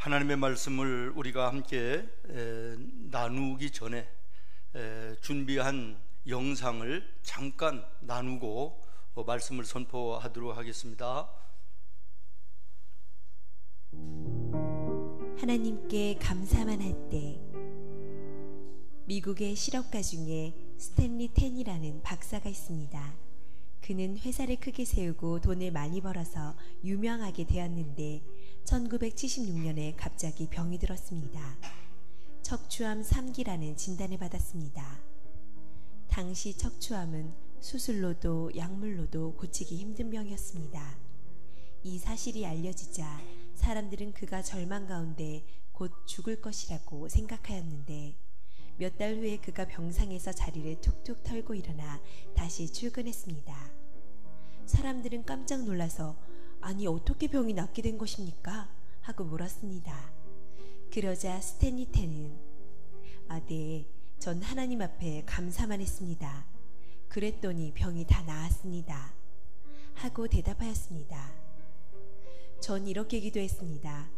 하나님의 말씀을 우리가 함께 나누기 전에 준비한 영상을 잠깐 나누고 말씀을 선포하도록 하겠습니다. 하나님께 감사만 할 때, 미국의 실업가 중에 스탠리 텐이라는 박사가 있습니다. 그는 회사를 크게 세우고 돈을 많이 벌어서 유명하게 되었는데 1976년에 갑자기 병이 들었습니다. 척추암 3기라는 진단을 받았습니다. 당시 척추암은 수술로도 약물로도 고치기 힘든 병이었습니다. 이 사실이 알려지자 사람들은 그가 절망 가운데 곧 죽을 것이라고 생각하였는데, 몇 달 후에 그가 병상에서 자리를 툭툭 털고 일어나 다시 출근했습니다. 사람들은 깜짝 놀라서 "아니, 어떻게 병이 낫게 된 것입니까?" 하고 물었습니다. 그러자 스탠리 텐은 네, 전 하나님 앞에 감사만 했습니다. 그랬더니 병이 다 나았습니다. 하고 대답하였습니다. 전 이렇게 기도했습니다.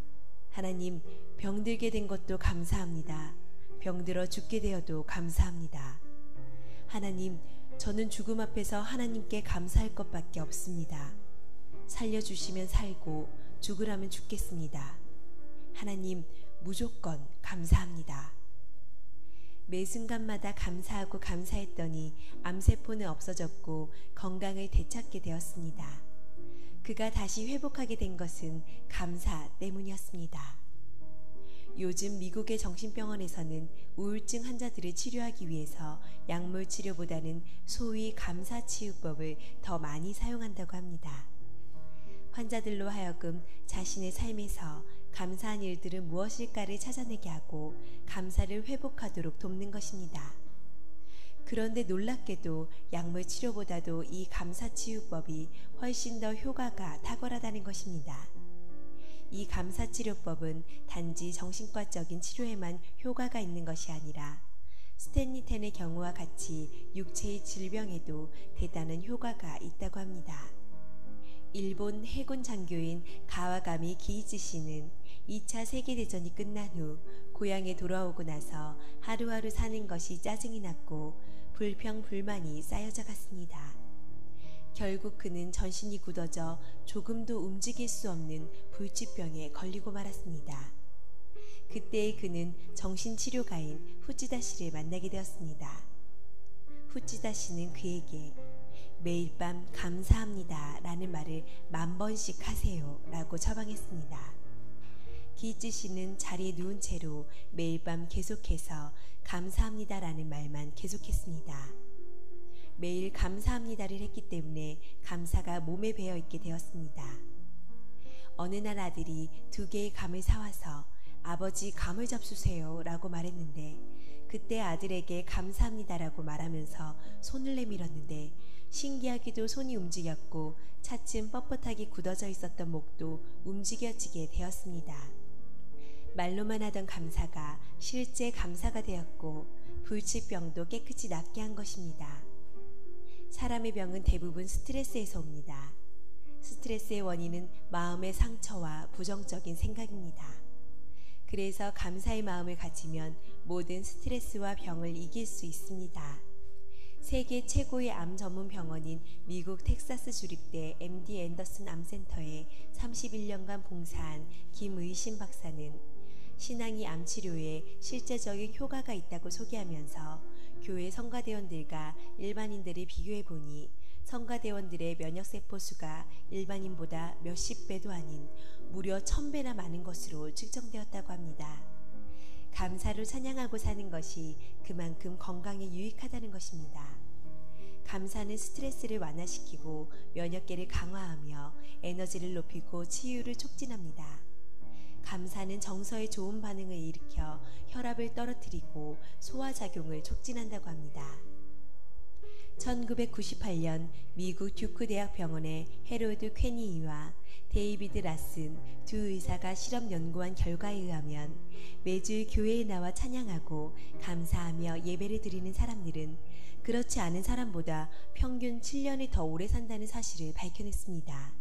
하나님, 병들게 된 것도 감사합니다. 병들어 죽게 되어도 감사합니다. 하나님, 저는 죽음 앞에서 하나님께 감사할 것밖에 없습니다. 살려주시면 살고 죽으라면 죽겠습니다. 하나님, 무조건 감사합니다. 매 순간마다 감사하고 감사했더니 암세포는 없어졌고 건강을 되찾게 되었습니다. 그가 다시 회복하게 된 것은 감사 때문이었습니다. 요즘 미국의 정신병원에서는 우울증 환자들을 치료하기 위해서 약물 치료보다는 소위 감사치유법을 더 많이 사용한다고 합니다. 환자들로 하여금 자신의 삶에서 감사한 일들은 무엇일까를 찾아내게 하고 감사를 회복하도록 돕는 것입니다. 그런데 놀랍게도 약물 치료보다도 이 감사치유법이 훨씬 더 효과가 탁월하다는 것입니다. 이 감사치료법은 단지 정신과적인 치료에만 효과가 있는 것이 아니라 스탠리 텐의 경우와 같이 육체의 질병에도 대단한 효과가 있다고 합니다. 일본 해군 장교인 가와가미 기이지 씨는 2차 세계대전이 끝난 후 고향에 돌아오고 나서 하루하루 사는 것이 짜증이 났고 불평불만이 쌓여져 갔습니다. 결국 그는 전신이 굳어져 조금도 움직일 수 없는 불치병에 걸리고 말았습니다. 그때 그는 정신치료가인 후지다 씨를 만나게 되었습니다. 후지다 씨는 그에게 "매일 밤 감사합니다 라는 말을 10,000번씩 하세요 라고 처방했습니다. 기이지 씨는 자리에 누운 채로 매일 밤 계속해서 감사합니다 라는 말만 계속했습니다. 매일 감사합니다를 했기 때문에 감사가 몸에 배어있게 되었습니다. 어느 날 아들이 2개의 감을 사와서 "아버지, 감을 잡수세요 라고 말했는데, 그때 아들에게 감사합니다라고 말하면서 손을 내밀었는데 신기하게도 손이 움직였고 차츰 뻣뻣하게 굳어져 있었던 목도 움직여지게 되었습니다. 말로만 하던 감사가 실제 감사가 되었고 불치병도 깨끗이 낫게 한 것입니다. 사람의 병은 대부분 스트레스에서 옵니다. 스트레스의 원인은 마음의 상처와 부정적인 생각입니다. 그래서 감사의 마음을 가지면 모든 스트레스와 병을 이길 수 있습니다. 세계 최고의 암 전문 병원인 미국 텍사스 주립대 MD 앤더슨 암센터에 31년간 봉사한 김의신 박사는 신앙이 암 치료에 실제적인 효과가 있다고 소개하면서 교회 성가대원들과 일반인들을 비교해보니 성가대원들의 면역세포 수가 일반인보다 몇십 배도 아닌 무려 1000배나 많은 것으로 측정되었다고 합니다. 감사로 찬양하고 사는 것이 그만큼 건강에 유익하다는 것입니다. 감사는 스트레스를 완화시키고 면역계를 강화하며 에너지를 높이고 치유를 촉진합니다. 감사는 정서에 좋은 반응을 일으켜 혈압을 떨어뜨리고 소화작용을 촉진한다고 합니다. 1998년 미국 듀크 대학병원의 해로드 퀘니이와 데이비드 라슨 두 의사가 실험 연구한 결과에 의하면 매주 교회에 나와 찬양하고 감사하며 예배를 드리는 사람들은 그렇지 않은 사람보다 평균 7년이 더 오래 산다는 사실을 밝혀냈습니다.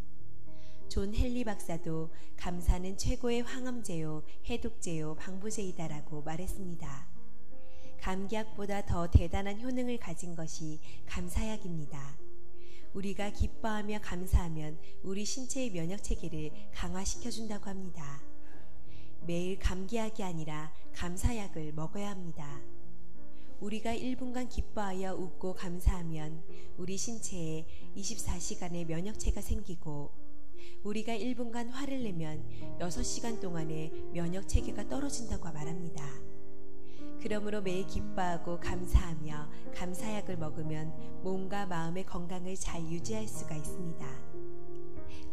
존 헨리 박사도 감사는 최고의 황엄제요, 해독제요, 방부제이다라고 말했습니다. 감기약보다 더 대단한 효능을 가진 것이 감사약입니다. 우리가 기뻐하며 감사하면 우리 신체의 면역체계를 강화시켜준다고 합니다. 매일 감기약이 아니라 감사약을 먹어야 합니다. 우리가 1분간 기뻐하여 웃고 감사하면 우리 신체에 24시간의 면역체가 생기고, 우리가 1분간 화를 내면 6시간 동안의 면역체계가 떨어진다고 말합니다. 그러므로 매일 기뻐하고 감사하며 감사약을 먹으면 몸과 마음의 건강을 잘 유지할 수가 있습니다.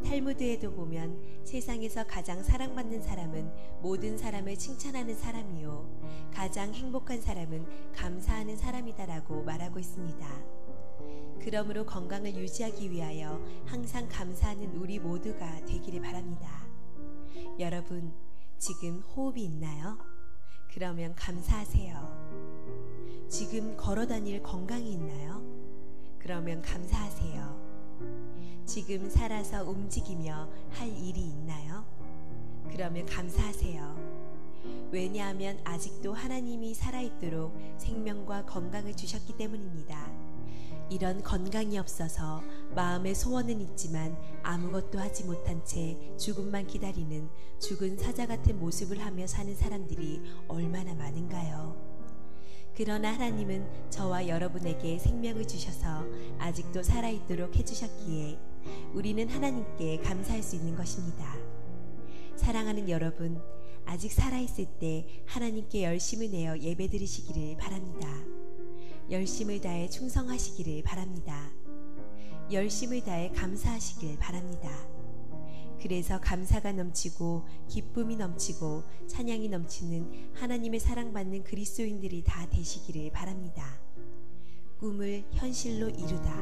탈무드에도 보면 세상에서 가장 사랑받는 사람은 모든 사람을 칭찬하는 사람이요, 가장 행복한 사람은 감사하는 사람이다라고 말하고 있습니다. 그러므로 건강을 유지하기 위하여 항상 감사하는 우리 모두가 되기를 바랍니다. 여러분, 지금 호흡이 있나요? 그러면 감사하세요. 지금 걸어 다닐 건강이 있나요? 그러면 감사하세요. 지금 살아서 움직이며 할 일이 있나요? 그러면 감사하세요. 왜냐하면 아직도 하나님이 살아있도록 생명과 건강을 주셨기 때문입니다. 이런 건강이 없어서 마음의 소원은 있지만 아무것도 하지 못한 채 죽음만 기다리는 죽은 사자 같은 모습을 하며 사는 사람들이 얼마나 많은가요? 그러나 하나님은 저와 여러분에게 생명을 주셔서 아직도 살아있도록 해주셨기에 우리는 하나님께 감사할 수 있는 것입니다. 사랑하는 여러분, 아직 살아있을 때 하나님께 열심을 내어 예배드리시기를 바랍니다. 열심을 다해 충성하시기를 바랍니다. 열심을 다해 감사하시길 바랍니다. 그래서 감사가 넘치고 기쁨이 넘치고 찬양이 넘치는 하나님의 사랑받는 그리스도인들이 다 되시기를 바랍니다. 꿈을 현실로 이루다.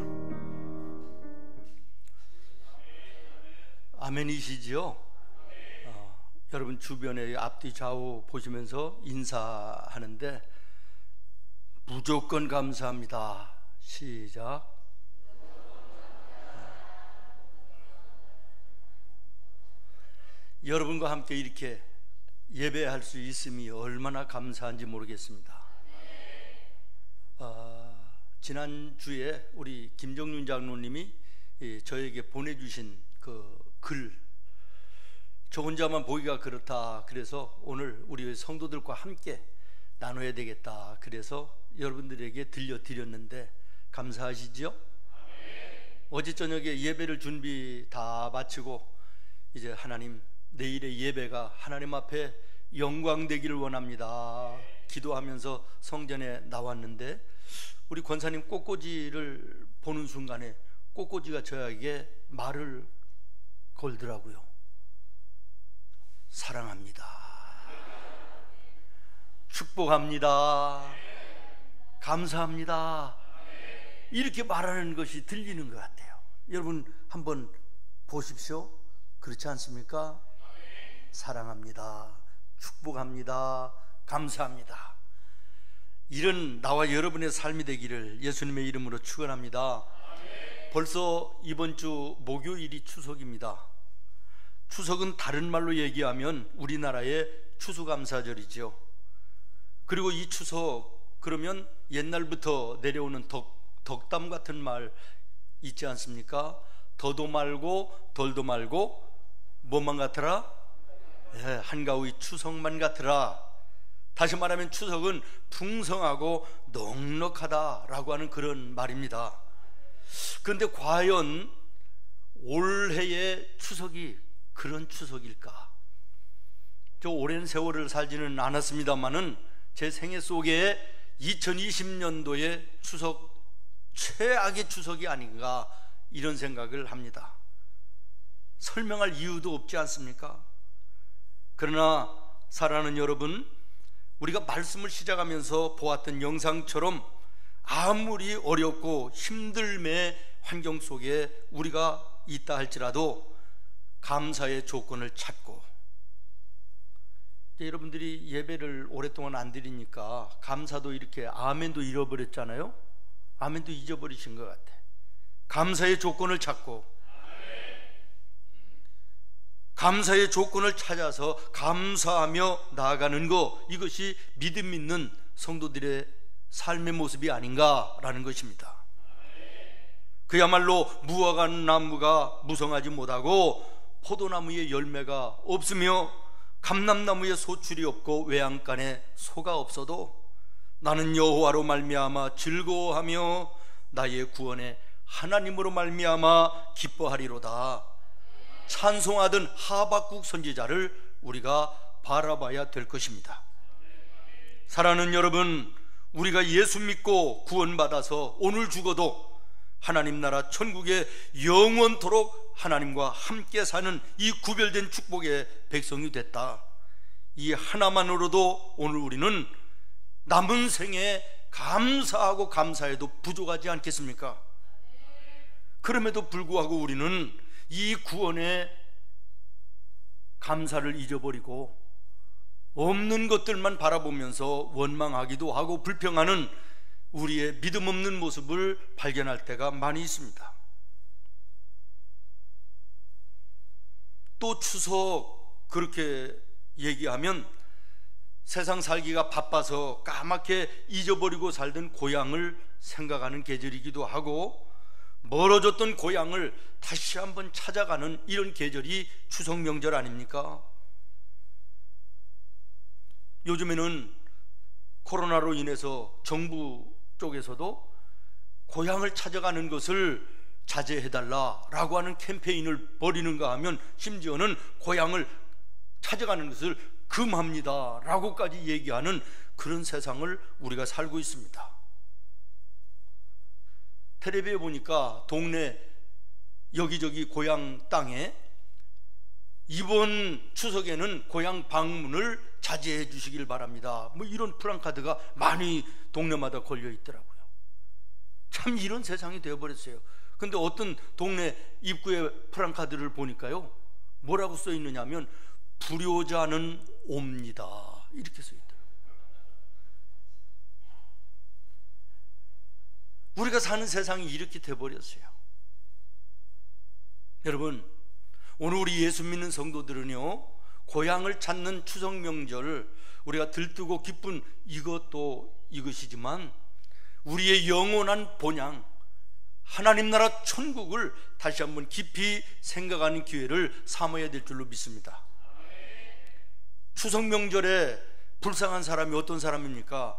아멘이시지요? 여러분 주변에 앞뒤 좌우 보시면서 인사하는데 무조건 감사합니다. 시작. 여러분과 함께 이렇게 예배할 수 있음이 얼마나 감사한지 모르겠습니다. 지난주에 우리 김정윤 장로님이 저에게 보내주신 그 글, 저 혼자만 보기가 그렇다, 그래서 오늘 우리 성도들과 함께 나눠야 되겠다, 그래서 여러분들에게 들려드렸는데 감사하시죠? 어제 저녁에 예배를 준비 다 마치고 이제 하나님, 내일의 예배가 하나님 앞에 영광되기를 원합니다 기도하면서 성전에 나왔는데 우리 권사님 꽃꽂이를 보는 순간에 꽃꽂이가 저에게 말을 걸더라고요. 사랑합니다, 축복합니다, 감사합니다, 이렇게 말하는 것이 들리는 것 같아요. 여러분 한번 보십시오. 그렇지 않습니까? 사랑합니다, 축복합니다, 감사합니다. 이런 나와 여러분의 삶이 되기를 예수님의 이름으로 축원합니다. 벌써 이번 주 목요일이 추석입니다. 추석은 다른 말로 얘기하면 우리나라의 추수감사절이죠. 그리고 이 추석, 그러면 옛날부터 내려오는 덕담 같은 말 있지 않습니까? 더도 말고 덜도 말고 뭐만 같으라? 한가위 추석만 같으라. 다시 말하면 추석은 풍성하고 넉넉하다라고 하는 그런 말입니다. 그런데 과연 올해의 추석이 그런 추석일까? 저 오랜 세월을 살지는 않았습니다만은 제 생애 속에 2020년도의 추석 최악의 추석이 아닌가, 이런 생각을 합니다. 설명할 이유도 없지 않습니까? 그러나 사랑하는 여러분, 우리가 말씀을 시작하면서 보았던 영상처럼 아무리 어렵고 힘듦의 환경 속에 우리가 있다 할지라도 감사의 조건을 찾고, 여러분들이 예배를 오랫동안 안 드리니까 감사도 이렇게 아멘도 잃어버렸잖아요. 아멘도 잊어버리신 것 같아. 감사의 조건을 찾고, 감사의 조건을 찾아서 감사하며 나아가는 것, 이것이 믿음 있는 성도들의 삶의 모습이 아닌가라는 것입니다. 그야말로 무화과 나무가 무성하지 못하고 포도나무에 열매가 없으며 감람나무에 소출이 없고 외양간에 소가 없어도 나는 여호와로 말미암아 즐거워하며 나의 구원의 하나님으로 말미암아 기뻐하리로다. 찬송하던 하박국 선지자를 우리가 바라봐야 될 것입니다. 사랑하는 여러분, 우리가 예수 믿고 구원받아서 오늘 죽어도 하나님 나라 천국에 영원토록 하나님과 함께 사는 이 구별된 축복의 백성이 됐다. 이 하나만으로도 오늘 우리는 남은 생에 감사하고 감사해도 부족하지 않겠습니까? 그럼에도 불구하고 우리는 이 구원의 감사를 잊어버리고 없는 것들만 바라보면서 원망하기도 하고 불평하는 우리의 믿음 없는 모습을 발견할 때가 많이 있습니다. 또 추석 그렇게 얘기하면 세상 살기가 바빠서 까맣게 잊어버리고 살던 고향을 생각하는 계절이기도 하고 멀어졌던 고향을 다시 한번 찾아가는 이런 계절이 추석 명절 아닙니까? 요즘에는 코로나로 인해서 정부 쪽에서도 고향을 찾아가는 것을 자제해달라라고 하는 캠페인을 벌이는가 하면 심지어는 고향을 찾아가는 것을 금합니다 라고까지 얘기하는 그런 세상을 우리가 살고 있습니다. 텔레비에 보니까 동네 여기저기 고향 땅에 이번 추석에는 고향 방문을 자제해 주시길 바랍니다, 뭐 이런 프랑카드가 많이 동네마다 걸려 있더라고요. 참 이런 세상이 되어버렸어요. 근데 어떤 동네 입구에 프랑카드를 보니까요, 뭐라고 써 있느냐면 불효자는 옵니다 이렇게 써 있더라고요. 우리가 사는 세상이 이렇게 돼버렸어요. 여러분, 오늘 우리 예수 믿는 성도들은요, 고향을 찾는 추석 명절 우리가 들뜨고 기쁜 이것도 이것이지만 우리의 영원한 본향 하나님 나라 천국을 다시 한번 깊이 생각하는 기회를 삼아야 될 줄로 믿습니다. 추석 명절에 불쌍한 사람이 어떤 사람입니까?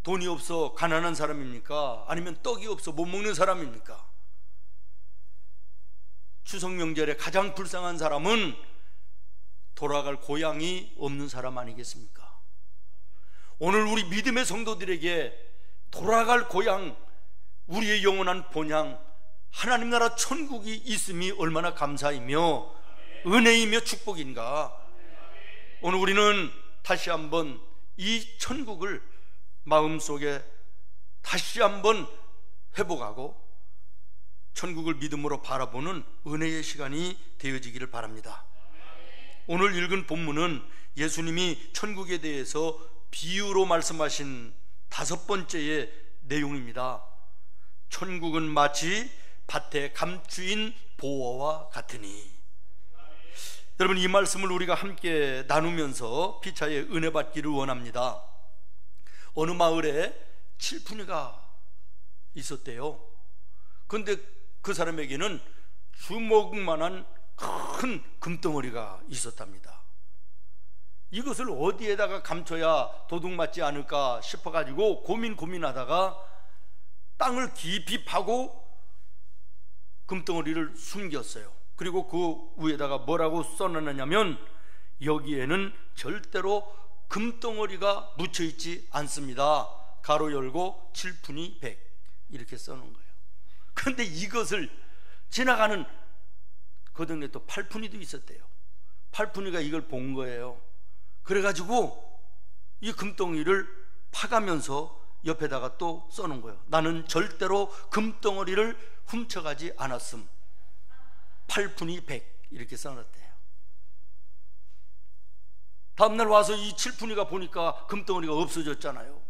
돈이 없어 가난한 사람입니까? 아니면 떡이 없어 못 먹는 사람입니까? 추석 명절에 가장 불쌍한 사람은 돌아갈 고향이 없는 사람 아니겠습니까? 오늘 우리 믿음의 성도들에게 돌아갈 고향, 우리의 영원한 본향 하나님 나라 천국이 있음이 얼마나 감사이며 은혜이며 축복인가. 오늘 우리는 다시 한번 이 천국을 마음속에 다시 한번 회복하고 천국을 믿음으로 바라보는 은혜의 시간이 되어지기를 바랍니다. 오늘 읽은 본문은 예수님이 천국에 대해서 비유로 말씀하신 5번째의 내용입니다. 천국은 마치 밭에 감추인 보화와 같으니. 여러분, 이 말씀을 우리가 함께 나누면서 피차의 은혜 받기를 원합니다. 어느 마을에 칠푼이가 있었대요. 그런데 그 사람에게는 주먹만한 큰 금덩어리가 있었답니다. 이것을 어디에다가 감춰야 도둑맞지 않을까 싶어가지고 고민하다가 땅을 깊이 파고 금덩어리를 숨겼어요. 그리고 그 위에다가 뭐라고 써놨냐면 여기에는 절대로 금덩어리가 묻혀있지 않습니다. 가로 열고 칠푼이 100 이렇게 써놓은 거예요. 그런데 이것을 지나가는 그 동네 또 팔푼이도 있었대요. 팔푼이가 이걸 본 거예요. 그래가지고 이 금덩어리를 파가면서 옆에다가 또 써놓은 거예요. 나는 절대로 금덩어리를 훔쳐가지 않았음. 팔푼이 100 이렇게 써놨대요. 다음날 와서 이 칠푼이가 보니까 금덩어리가 없어졌잖아요.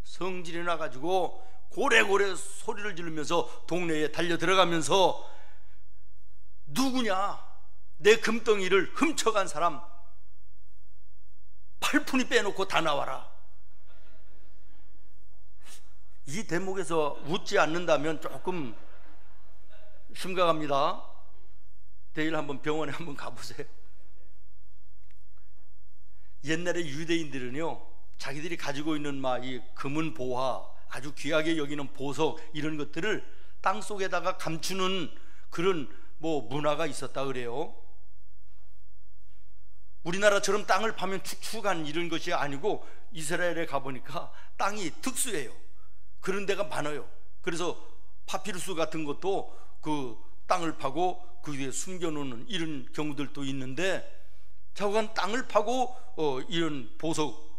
성질이 나가지고 고래고래 소리를 지르면서 동네에 달려 들어가면서 누구냐? 내 금덩이를 훔쳐간 사람 8푼이 빼놓고 다 나와라. 이 대목에서 웃지 않는다면 조금 심각합니다. 내일 한번 병원에 한번 가보세요. 옛날에 유대인들은요, 자기들이 가지고 있는 이 금은 보화, 아주 귀하게 여기는 보석, 이런 것들을 땅 속에다가 감추는 그런 문화가 있었다 그래요. 우리나라처럼 땅을 파면 축축한 이런 것이 아니고 이스라엘에 가보니까 땅이 특수해요. 그런 데가 많아요. 그래서 파피루스 같은 것도 그 땅을 파고 그 위에 숨겨놓는 이런 경우들도 있는데, 자꾸간 땅을 파고 이런 보석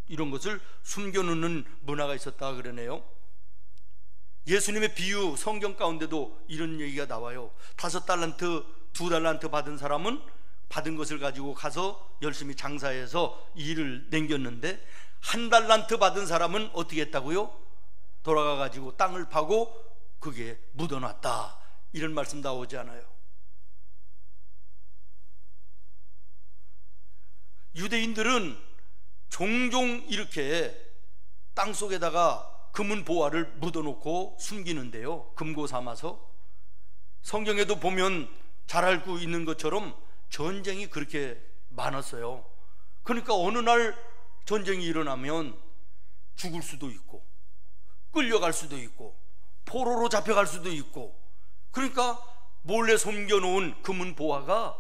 이런 것을 숨겨놓는 문화가 있었다 그러네요. 예수님의 비유 성경 가운데도 이런 얘기가 나와요. 5달란트, 2달란트 받은 사람은 받은 것을 가지고 가서 열심히 장사해서 일을 남겼는데, 1달란트 받은 사람은 어떻게 했다고요? 돌아가 가지고 땅을 파고 그게 묻어놨다, 이런 말씀 나오지 않아요? 유대인들은 종종 이렇게 땅 속에다가 금은 보화를 묻어놓고 숨기는데요, 금고 삼아서. 성경에도 보면 잘 알고 있는 것처럼 전쟁이 그렇게 많았어요. 그러니까 어느 날 전쟁이 일어나면 죽을 수도 있고 끌려갈 수도 있고 포로로 잡혀갈 수도 있고, 그러니까 몰래 숨겨놓은 금은 보화가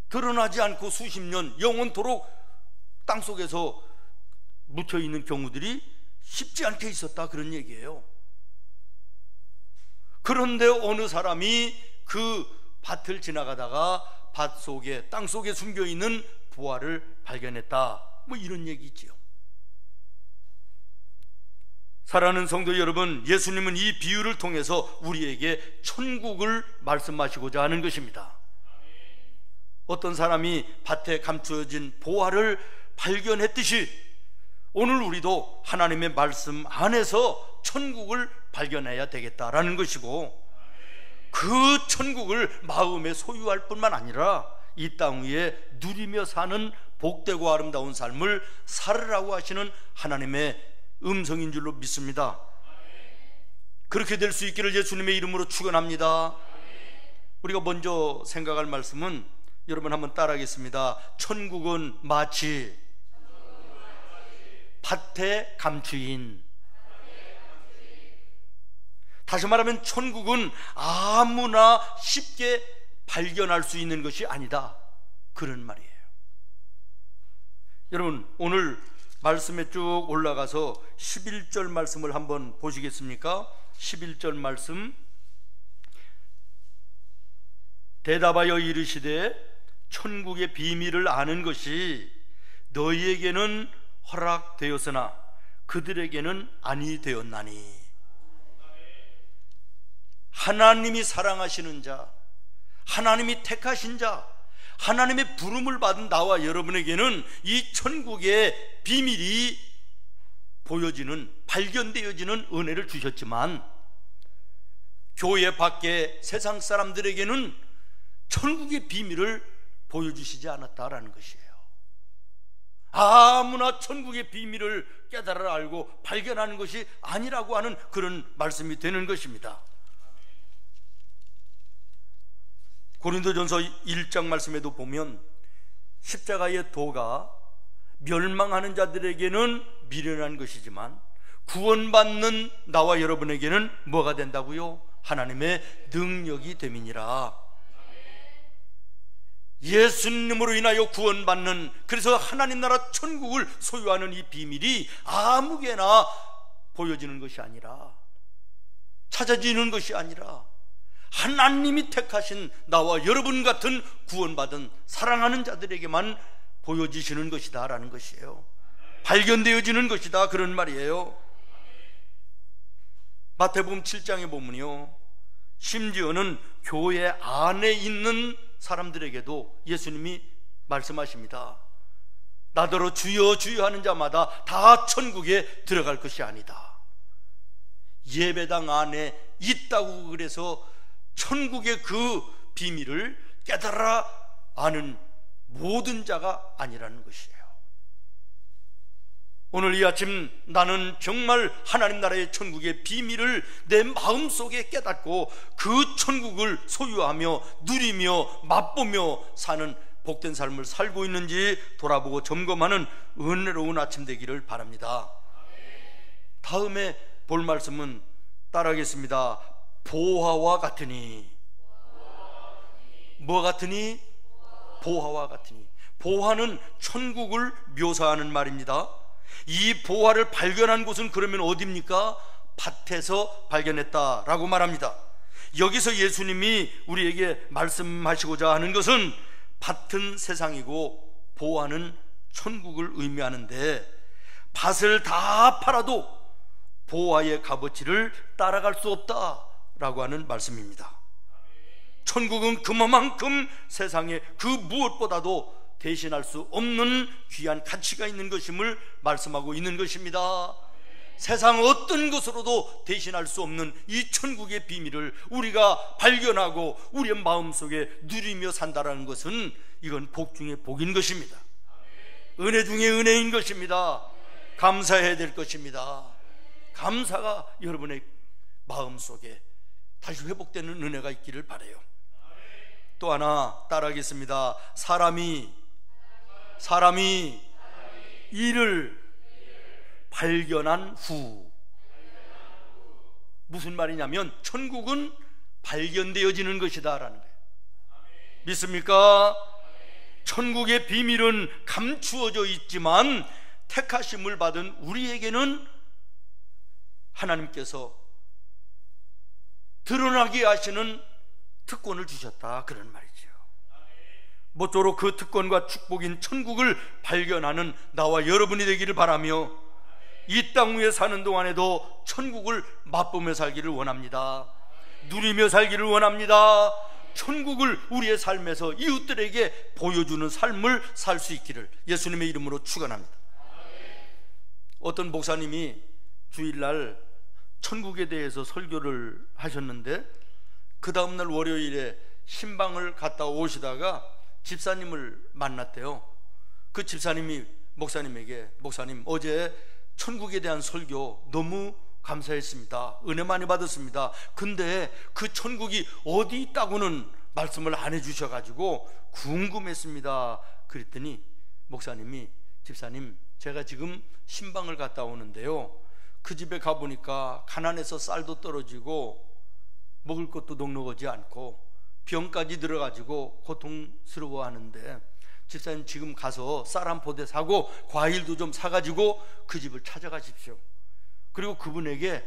드러나지 않고 수십 년 영원토록 땅속에서 묻혀있는 경우들이 쉽지 않게 있었다, 그런 얘기예요. 그런데 어느 사람이 그 밭을 지나가다가 밭 속에, 땅 속에 숨겨있는 보화를 발견했다, 이런 얘기지요. 사랑하는 성도 여러분, 예수님은 이 비유를 통해서 우리에게 천국을 말씀하시고자 하는 것입니다. 어떤 사람이 밭에 감추어진 보화를 발견했듯이 오늘 우리도 하나님의 말씀 안에서 천국을 발견해야 되겠다라는 것이고, 그 천국을 마음에 소유할 뿐만 아니라 이 땅 위에 누리며 사는 복되고 아름다운 삶을 살으라고 하시는 하나님의 음성인 줄로 믿습니다. 그렇게 될 수 있기를 예수님의 이름으로 축원합니다. 우리가 먼저 생각할 말씀은, 여러분 한번 따라하겠습니다. 천국은 마치 밭에 감추인. 다시 말하면 천국은 아무나 쉽게 발견할 수 있는 것이 아니다, 그런 말이에요. 여러분, 오늘 말씀에 쭉 올라가서 11절 말씀을 한번 보시겠습니까? 11절 말씀. 대답하여 이르시되 천국의 비밀을 아는 것이 너희에게는 허락되었으나 그들에게는 아니 되었나니. 하나님이 사랑하시는 자, 하나님이 택하신 자, 하나님의 부름을 받은 나와 여러분에게는 이 천국의 비밀이 보여지는, 발견되어지는 은혜를 주셨지만, 교회 밖에 세상 사람들에게는 천국의 비밀을 보여주시지 않았다라는 것이에요. 아무나 천국의 비밀을 깨달아 알고 발견하는 것이 아니라고 하는 그런 말씀이 되는 것입니다. 고린도전서 1장 말씀에도 보면 십자가의 도가 멸망하는 자들에게는 미련한 것이지만 구원받는 나와 여러분에게는 뭐가 된다고요? 하나님의 능력이 됨이니라. 예수님으로 인하여 구원받는, 그래서 하나님 나라 천국을 소유하는 이 비밀이 아무개나 보여지는 것이 아니라, 찾아지는 것이 아니라 하나님이 택하신 나와 여러분 같은 구원받은 사랑하는 자들에게만 보여지시는 것이다 라는 것이에요. 발견되어지는 것이다, 그런 말이에요. 마태복음 7장에 보면요, 심지어는 교회 안에 있는 사람들에게도 예수님이 말씀하십니다. 나더러 주여 주여 하는 자마다 다 천국에 들어갈 것이 아니다. 예배당 안에 있다고 그래서 천국의 그 비밀을 깨달아 아는 모든 자가 아니라는 것이에요. 오늘 이 아침 나는 정말 하나님 나라의 천국의 비밀을 내 마음속에 깨닫고 그 천국을 소유하며 누리며 맛보며 사는 복된 삶을 살고 있는지 돌아보고 점검하는 은혜로운 아침 되기를 바랍니다. 다음에 볼 말씀은 따라하겠습니다. 보화와 같으니. 뭐 같으니? 보화와 같으니. 보화는 천국을 묘사하는 말입니다. 이 보화를 발견한 곳은 그러면 어디입니까? 밭에서 발견했다라고 말합니다. 여기서 예수님이 우리에게 말씀하시고자 하는 것은 밭은 세상이고 보화는 천국을 의미하는데, 밭을 다 팔아도 보화의 값어치를 따라갈 수 없다라고 하는 말씀입니다. 천국은 그만큼 세상에 그 무엇보다도 대신할 수 없는 귀한 가치가 있는 것임을 말씀하고 있는 것입니다. 세상 어떤 것으로도 대신할 수 없는 이 천국의 비밀을 우리가 발견하고 우리의 마음속에 누리며 산다라는 것은 이건 복 중에 복인 것입니다. 은혜 중에 은혜인 것입니다. 감사해야 될 것입니다. 감사가 여러분의 마음속에 다시 회복되는 은혜가 있기를 바라요. 또 하나 따라하겠습니다. 사람이 이를 발견한 후. 무슨 말이냐면 천국은 발견되어지는 것이다 라는 거예요. 믿습니까? 천국의 비밀은 감추어져 있지만 택하심을 받은 우리에게는 하나님께서 드러나게 하시는 특권을 주셨다, 그런 말이죠. 모쪼록 그 특권과 축복인 천국을 발견하는 나와 여러분이 되기를 바라며 이 땅 위에 사는 동안에도 천국을 맛보며 살기를 원합니다. 누리며 살기를 원합니다. 천국을 우리의 삶에서 이웃들에게 보여주는 삶을 살 수 있기를 예수님의 이름으로 축원합니다. 어떤 목사님이 주일날 천국에 대해서 설교를 하셨는데, 그 다음날 월요일에 신방을 갔다 오시다가 집사님을 만났대요. 그 집사님이 목사님에게, 목사님 어제 천국에 대한 설교 너무 감사했습니다. 은혜 많이 받았습니다. 근데 그 천국이 어디 있다고는 말씀을 안 해주셔가지고 궁금했습니다. 그랬더니 목사님이, 집사님 제가 지금 신방을 갔다 오는데요, 그 집에 가보니까 가난해서 쌀도 떨어지고 먹을 것도 넉넉하지 않고 병까지 들어가지고 고통스러워하는데, 집사님 지금 가서 쌀 한 포대 사고 과일도 좀 사가지고 그 집을 찾아가십시오. 그리고 그분에게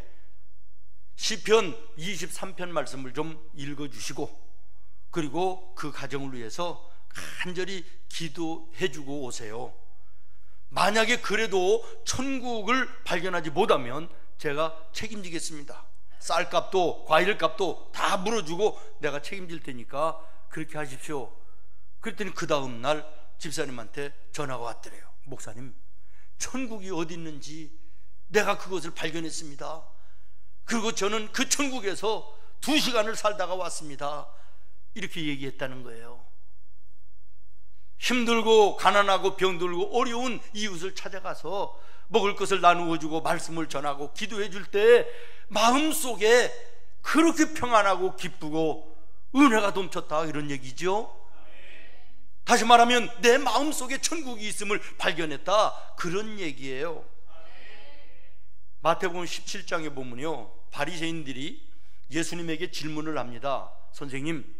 시편 23편 말씀을 좀 읽어주시고, 그리고 그 가정을 위해서 간절히 기도해주고 오세요. 만약에 그래도 천국을 발견하지 못하면 제가 책임지겠습니다. 쌀값도 과일값도 다 물어주고 내가 책임질 테니까 그렇게 하십시오. 그랬더니 그 다음날 집사님한테 전화가 왔더래요. 목사님, 천국이 어디 있는지 내가 그것을 발견했습니다. 그리고 저는 그 천국에서 2시간을 살다가 왔습니다. 이렇게 얘기했다는 거예요. 힘들고 가난하고 병들고 어려운 이웃을 찾아가서 먹을 것을 나누어주고 말씀을 전하고 기도해 줄 때 마음속에 그렇게 평안하고 기쁘고 은혜가 넘쳤다, 이런 얘기죠. 다시 말하면 내 마음속에 천국이 있음을 발견했다, 그런 얘기예요. 마태복음 17장에 보면요, 바리새인들이 예수님에게 질문을 합니다. 선생님,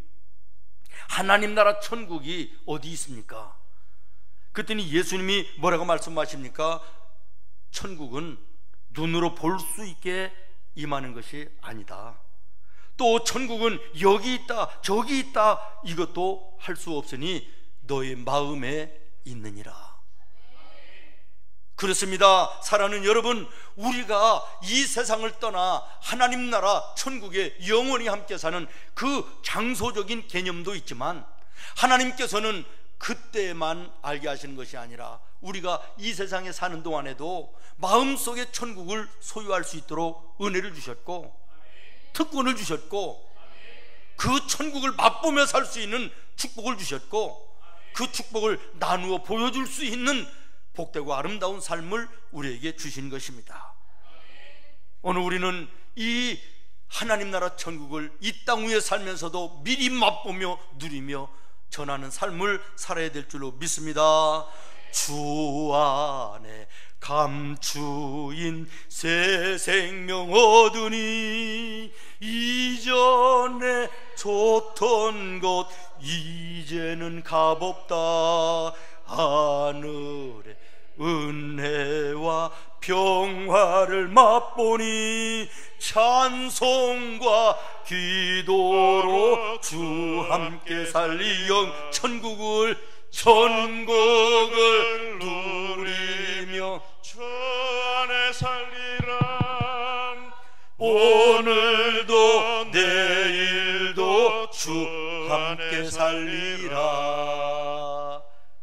하나님 나라 천국이 어디 있습니까? 그랬더니 예수님이 뭐라고 말씀하십니까? 천국은 눈으로 볼 수 있게 임하는 것이 아니다. 또 천국은 여기 있다 저기 있다 이것도 할 수 없으니 너의 마음에 있느니라. 그렇습니다. 사랑하는 여러분, 우리가 이 세상을 떠나 하나님 나라 천국에 영원히 함께 사는 그 장소적인 개념도 있지만, 하나님께서는 그때만 알게 하시는 것이 아니라 우리가 이 세상에 사는 동안에도 마음속에 천국을 소유할 수 있도록 은혜를 주셨고 특권을 주셨고 그 천국을 맛보며 살 수 있는 축복을 주셨고 그 축복을 나누어 보여줄 수 있는 복되고 아름다운 삶을 우리에게 주신 것입니다. 오늘 우리는 이 하나님 나라 천국을 이 땅 위에 살면서도 미리 맛보며 누리며 전하는 삶을 살아야 될 줄로 믿습니다. 주 안에 감추인 새 생명 얻으니 이전에 좋던 것 이제는 값없다. 하늘의 은혜와 평화를 맛보니 찬송과 기도로 주 함께 살리 영 천국을 누리며 주 안에 살리라. 오늘도 내일도 주 함께 살리라.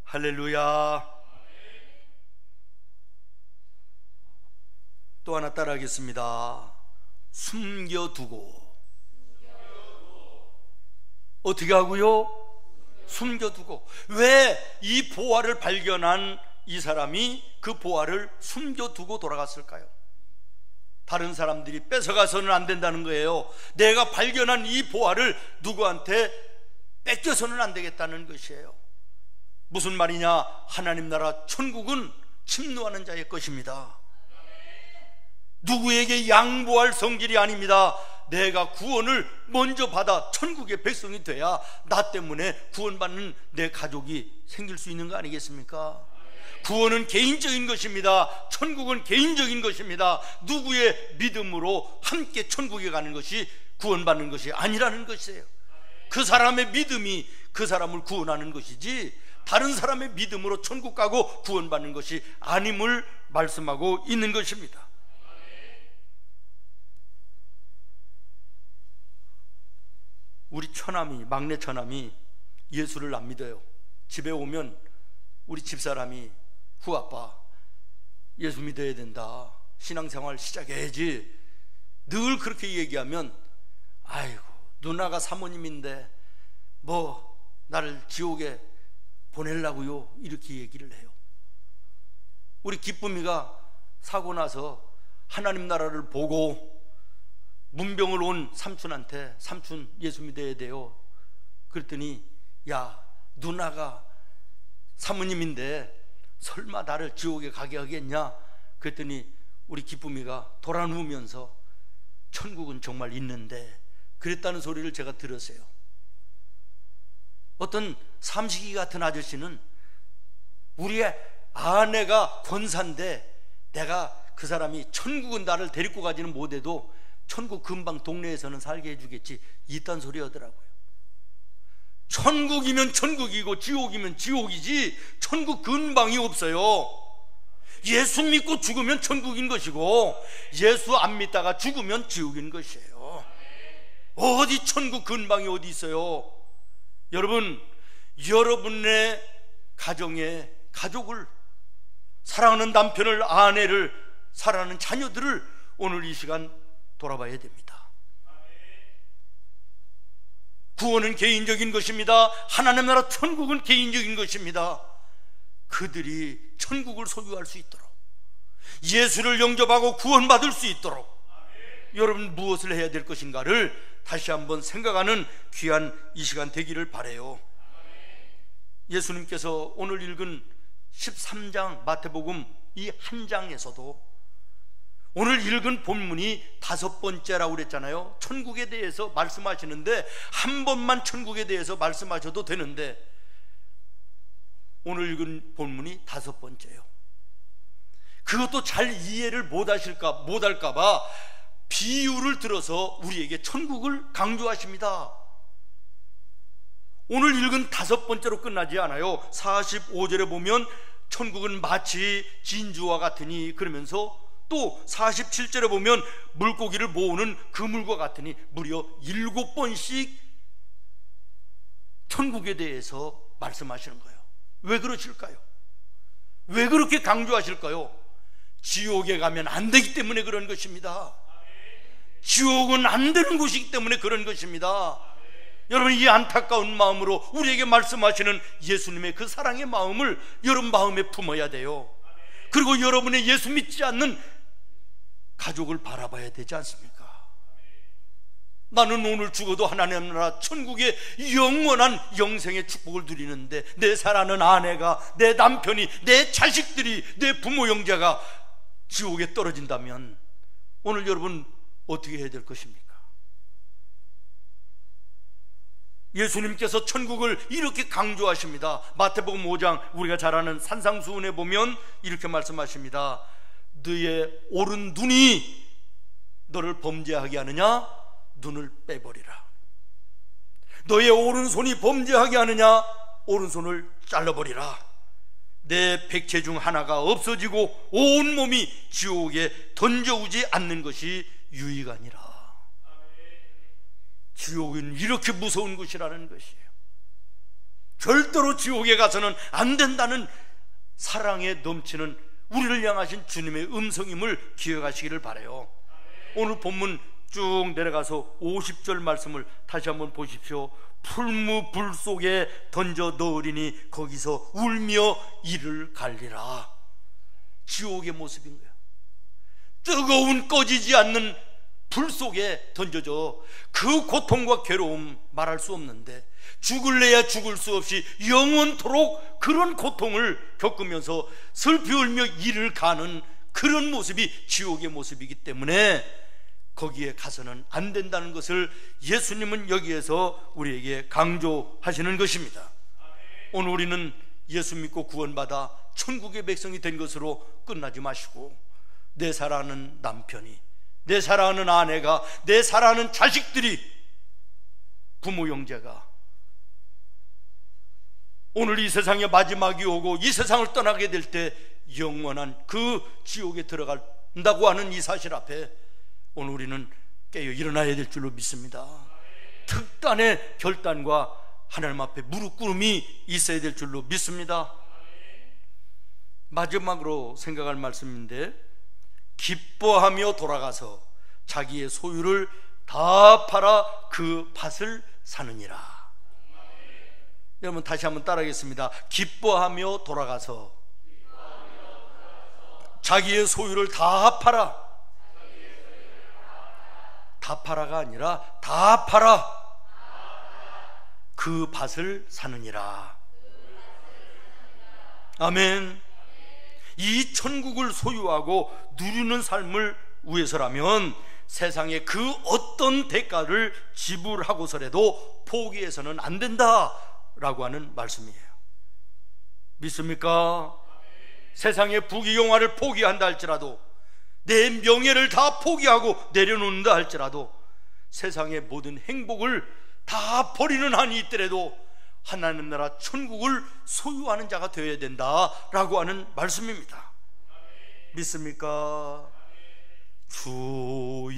할렐루야. 또 하나 따라하겠습니다. 숨겨두고. 어떻게 하고요? 숨겨두고. 왜 이 보화를 발견한 이 사람이 그 보화를 숨겨두고 돌아갔을까요? 다른 사람들이 뺏어가서는 안 된다는 거예요. 내가 발견한 이 보화를 누구한테 뺏겨서는 안 되겠다는 것이에요. 무슨 말이냐? 하나님 나라 천국은 침노하는 자의 것입니다. 누구에게 양보할 성질이 아닙니다. 내가 구원을 먼저 받아 천국의 백성이 돼야 나 때문에 구원받는 내 가족이 생길 수 있는 거 아니겠습니까? 구원은 개인적인 것입니다. 천국은 개인적인 것입니다. 누구의 믿음으로 함께 천국에 가는 것이 구원받는 것이 아니라는 것이에요. 그 사람의 믿음이 그 사람을 구원하는 것이지 다른 사람의 믿음으로 천국 가고 구원받는 것이 아님을 말씀하고 있는 것입니다. 우리 처남이, 막내 처남이 예수를 안 믿어요. 집에 오면 우리 집사람이 후아빠 예수 믿어야 된다, 신앙생활 시작해야지, 늘 그렇게 얘기하면 아이고 누나가 사모님인데 뭐 나를 지옥에 보내려고요, 이렇게 얘기를 해요. 우리 기쁨이가 사고 나서 하나님 나라를 보고 문병을 온 삼촌한테 삼촌 예수 믿어야 돼요. 그랬더니 야 누나가 사모님인데 설마 나를 지옥에 가게 하겠냐? 그랬더니 우리 기쁨이가 돌아누우면서 천국은 정말 있는데 그랬다는 소리를 제가 들었어요. 어떤 삼식이 같은 아저씨는 우리의 아내가 권사인데 내가 그 사람이 천국은 나를 데리고 가지는 못해도 천국 근방 동네에서는 살게 해주겠지, 이딴 소리 하더라고요. 천국이면 천국이고 지옥이면 지옥이지 천국 근방이 없어요. 예수 믿고 죽으면 천국인 것이고 예수 안 믿다가 죽으면 지옥인 것이에요. 어디 천국 근방이 어디 있어요? 여러분, 여러분의 가정에 가족을, 사랑하는 남편을, 아내를, 사랑하는 자녀들을 오늘 이 시간 돌아봐야 됩니다. 구원은 개인적인 것입니다. 하나님 나라 천국은 개인적인 것입니다. 그들이 천국을 소유할 수 있도록, 예수를 영접하고 구원받을 수 있도록 여러분 무엇을 해야 될 것인가를 다시 한번 생각하는 귀한 이 시간 되기를 바라요. 예수님께서 오늘 읽은 13장 마태복음 이 한 장에서도 오늘 읽은 본문이 5번째라고 그랬잖아요. 천국에 대해서 말씀하시는데 한 번만 천국에 대해서 말씀하셔도 되는데 오늘 읽은 본문이 5번째예요. 그것도 잘 이해를 못할까 봐 비유를 들어서 우리에게 천국을 강조하십니다. 오늘 읽은 5번째로 끝나지 않아요. 45절에 보면 천국은 마치 진주와 같으니 그러면서 또 47절에 보면 물고기를 모으는 그물과 같으니 무려 7번씩 천국에 대해서 말씀하시는 거예요. 왜 그러실까요? 왜 그렇게 강조하실까요? 지옥에 가면 안 되기 때문에 그런 것입니다. 지옥은 안 되는 곳이기 때문에 그런 것입니다. 여러분, 이 안타까운 마음으로 우리에게 말씀하시는 예수님의 그 사랑의 마음을 여러분 마음에 품어야 돼요. 그리고 여러분의 예수 믿지 않는 가족을 바라봐야 되지 않습니까? 나는 오늘 죽어도 하나님 나라 천국의 영원한 영생의 축복을 누리는데 내 사랑하는 아내가, 내 남편이, 내 자식들이, 내 부모 형제가 지옥에 떨어진다면 오늘 여러분 어떻게 해야 될 것입니까? 예수님께서 천국을 이렇게 강조하십니다. 마태복음 5장 우리가 잘 아는 산상수훈에 보면 이렇게 말씀하십니다. 너의 오른 눈이 너를 범죄하게 하느냐? 눈을 빼버리라. 너의 오른손이 범죄하게 하느냐? 오른손을 잘라버리라. 내 백체 중 하나가 없어지고 온 몸이 지옥에 던져오지 않는 것이 유익하니라. 지옥은 이렇게 무서운 곳이라는 것이에요. 절대로 지옥에 가서는 안 된다는 사랑에 넘치는 우리를 향하신 주님의 음성임을 기억하시기를 바라요. 오늘 본문 쭉 내려가서 50절 말씀을 다시 한번 보십시오. 풀무불 속에 던져 넣으리니 거기서 울며 이를 갈리라. 지옥의 모습인 거예요. 뜨거운 꺼지지 않는 불 속에 던져져 그 고통과 괴로움 말할 수 없는데, 죽을래야 죽을 수 없이 영원토록 그런 고통을 겪으면서 슬피 울며 이를 가는 그런 모습이 지옥의 모습이기 때문에 거기에 가서는 안 된다는 것을 예수님은 여기에서 우리에게 강조하시는 것입니다. 오늘 우리는 예수 믿고 구원받아 천국의 백성이 된 것으로 끝나지 마시고, 내 사랑하는 남편이, 내 사랑하는 아내가, 내 사랑하는 자식들이, 부모 형제가 오늘 이 세상의 마지막이 오고 이 세상을 떠나게 될 때 영원한 그 지옥에 들어간다고 하는 이 사실 앞에 오늘 우리는 깨어 일어나야 될 줄로 믿습니다. 특단의 결단과 하나님 앞에 무릎 꿇음이 있어야 될 줄로 믿습니다. 마지막으로 생각할 말씀인데, 기뻐하며 돌아가서 자기의 소유를 다 팔아 그 밭을 사느니라. 여러분 다시 한번 따라하겠습니다. 기뻐하며 돌아가서 자기의 소유를 다 팔아. 다 팔아가 아니라 다 팔아 그 밭을 사느니라. 아멘. 이 천국을 소유하고 누리는 삶을 위해서라면 세상의 그 어떤 대가를 지불하고서라도 포기해서는 안 된다라고 하는 말씀이에요. 믿습니까? 세상의 부귀영화를 포기한다 할지라도, 내 명예를 다 포기하고 내려놓는다 할지라도, 세상의 모든 행복을 다 버리는 한이 있더라도 하나님 나라 천국을 소유하는 자가 되어야 된다라고 하는 말씀입니다. 믿습니까? 주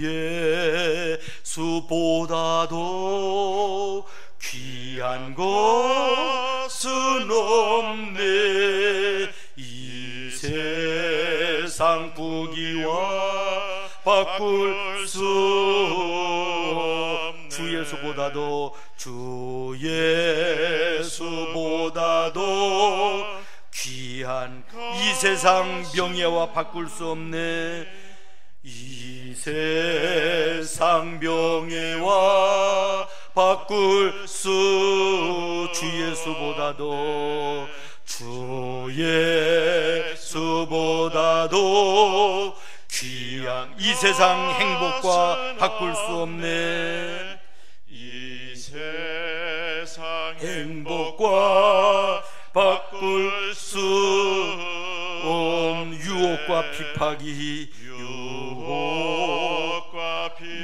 예수보다도 귀한 것은 없네. 이 세상 부귀와 바꿀 수 없네. 주 예수보다도, 주 예수보다도 귀한 이 세상 명예와 바꿀 수 없네. 이 세상 명예와 바꿀 수, 주 예수보다도, 주 예수보다도 귀한 이 세상 행복과 바꿀 수 없네. 이 세상 행복과 바꿀 수 없는 유혹과 핍박이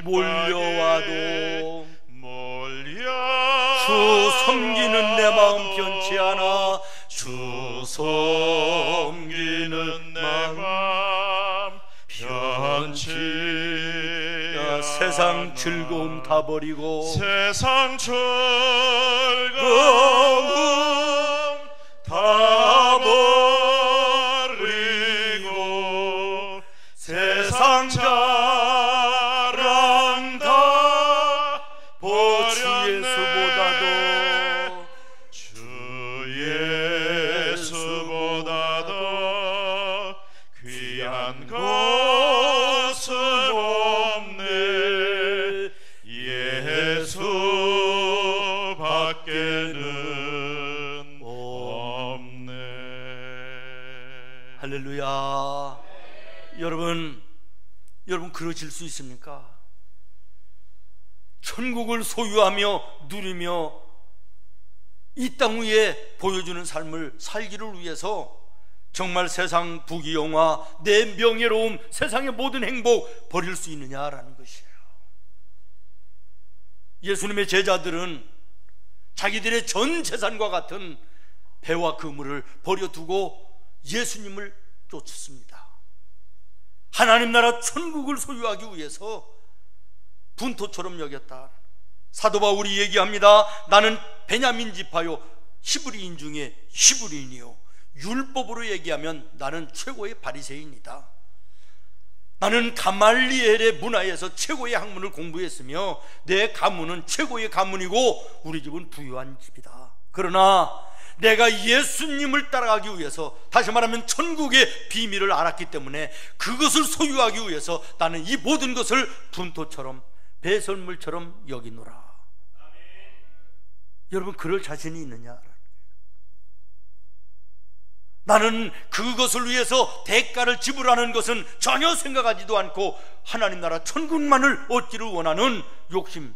몰려와도 주 섬기는 내 마음 변치 않아. 주 섬기는 내 마음 변치 않아. 세상 즐거움 다 버리고, 세상 즐거움 다 버리고, 세상 자랑 다 버렸네. 한 것은 없네. 예수 밖에는 없네. 할렐루야. 여러분 그러실 수 있습니까? 천국을 소유하며 누리며 이 땅 위에 보여주는 삶을 살기를 위해서 정말 세상 부귀영화, 내 명예로움, 세상의 모든 행복 버릴 수 있느냐라는 것이에요. 예수님의 제자들은 자기들의 전 재산과 같은 배와 그물을 버려두고 예수님을 쫓았습니다. 하나님 나라 천국을 소유하기 위해서 분토처럼 여겼다. 사도 바울이 얘기합니다. 나는 베냐민 지파요 히브리인 중에 히브리인이요, 율법으로 얘기하면 나는 최고의 바리새인이다. 나는 가말리엘의 문화에서 최고의 학문을 공부했으며 내 가문은 최고의 가문이고 우리 집은 부유한 집이다. 그러나 내가 예수님을 따라가기 위해서, 다시 말하면 천국의 비밀을 알았기 때문에 그것을 소유하기 위해서 나는 이 모든 것을 분토처럼 배설물처럼 여기노라. 아멘. 여러분 그럴 자신이 있느냐? 나는 그것을 위해서 대가를 지불하는 것은 전혀 생각하지도 않고 하나님 나라 천국만을 얻기를 원하는 욕심,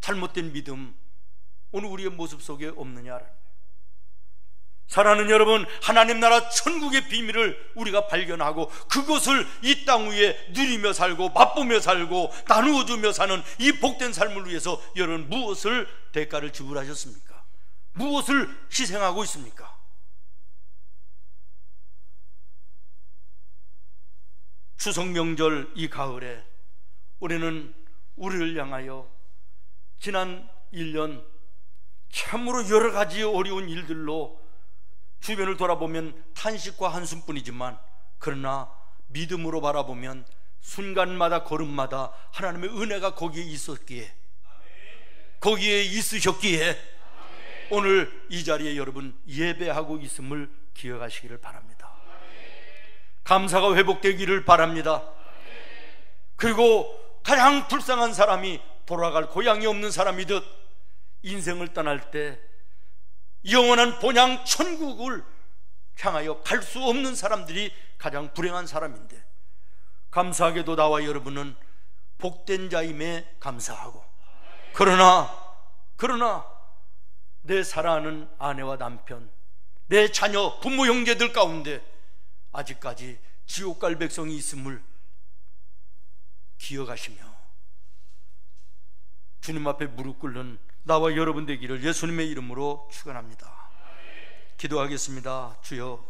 잘못된 믿음, 오늘 우리의 모습 속에 없느냐라는 거예요. 사랑하는 여러분, 하나님 나라 천국의 비밀을 우리가 발견하고 그것을 이 땅 위에 누리며 살고 맛보며 살고 나누어 주며 사는 이 복된 삶을 위해서 여러분 무엇을 대가를 지불하셨습니까? 무엇을 희생하고 있습니까? 추석 명절 이 가을에 우리는 우리를 향하여 지난 1년 참으로 여러 가지 어려운 일들로 주변을 돌아보면 탄식과 한숨뿐이지만, 그러나 믿음으로 바라보면 순간마다 걸음마다 하나님의 은혜가 거기에 있었기에, 거기에 있으셨기에 오늘 이 자리에 여러분 예배하고 있음을 기억하시기를 바랍니다. 감사가 회복되기를 바랍니다. 그리고 가장 불쌍한 사람이 돌아갈 고향이 없는 사람이듯 인생을 떠날 때 영원한 본향 천국을 향하여 갈 수 없는 사람들이 가장 불행한 사람인데, 감사하게도 나와 여러분은 복된 자임에 감사하고, 그러나 내 사랑하는 아내와 남편, 내 자녀, 부모, 형제들 가운데 아직까지 지옥 갈 백성이 있음을 기억하시며 주님 앞에 무릎 꿇는 나와 여러분 되기를 예수님의 이름으로 축원합니다. 기도하겠습니다. 주여,